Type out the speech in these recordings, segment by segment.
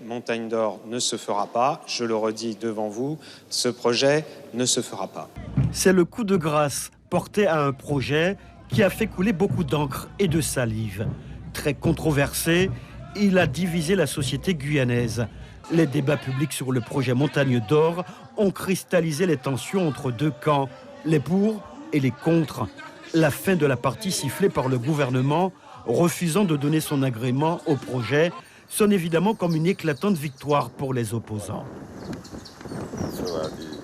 Montagne d'Or ne se fera pas. Je le redis devant vous, ce projet ne se fera pas. C'est le coup de grâce porté à un projet qui a fait couler beaucoup d'encre et de salive. Très controversé, il a divisé la société guyanaise. Les débats publics sur le projet Montagne d'Or ont cristallisé les tensions entre deux camps, les pour et les contre. La fin de la partie sifflée par le gouvernement, refusant de donner son agrément au projet, sonne évidemment comme une éclatante victoire pour les opposants.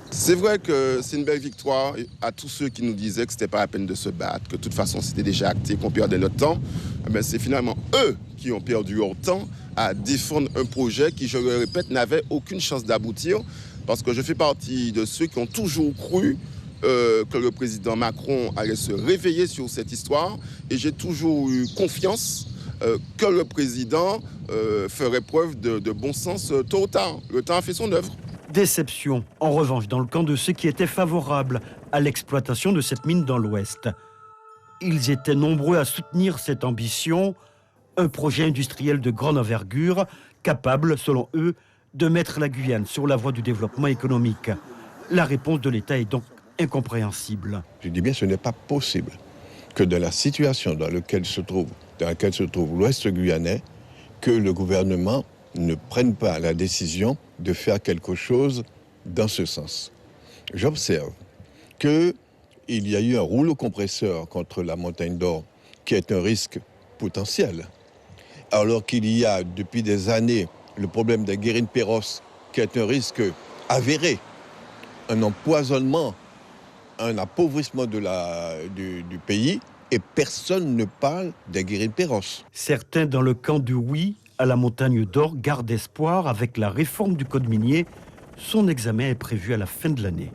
C'est vrai que c'est une belle victoire à tous ceux qui nous disaient que ce n'était pas la peine de se battre, que de toute façon c'était déjà acté, qu'on perdait notre temps. Mais c'est finalement eux qui ont perdu leur temps à défendre un projet qui, je le répète, n'avait aucune chance d'aboutir. Parce que je fais partie de ceux qui ont toujours cru que le président Macron allait se réveiller sur cette histoire. Et j'ai toujours eu confiance que le président ferait preuve de bon sens tôt ou tard. Le temps a fait son œuvre. Déception, en revanche, dans le camp de ceux qui étaient favorables à l'exploitation de cette mine dans l'Ouest. Ils étaient nombreux à soutenir cette ambition, un projet industriel de grande envergure, capable, selon eux, de mettre la Guyane sur la voie du développement économique. La réponse de l'État est donc incompréhensible. Je dis bien, ce n'est pas possible que dans la situation dans laquelle se trouve l'Ouest guyanais, que le gouvernement ne prenne pas la décision de faire quelque chose dans ce sens. J'observe qu'il y a eu un rouleau compresseur contre la Montagne d'Or, qui est un risque potentiel, alors qu'il y a depuis des années le problème des Guérines-Perros, qui est un risque avéré, un empoisonnement, un appauvrissement du pays, et personne ne parle des Guérines-Perros. Certains dans le camp du oui à la Montagne d'Or gardent espoir avec la réforme du code minier. Son examen est prévu à la fin de l'année.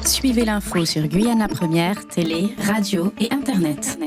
Suivez l'info sur Guyana Première, télé, radio et Internet.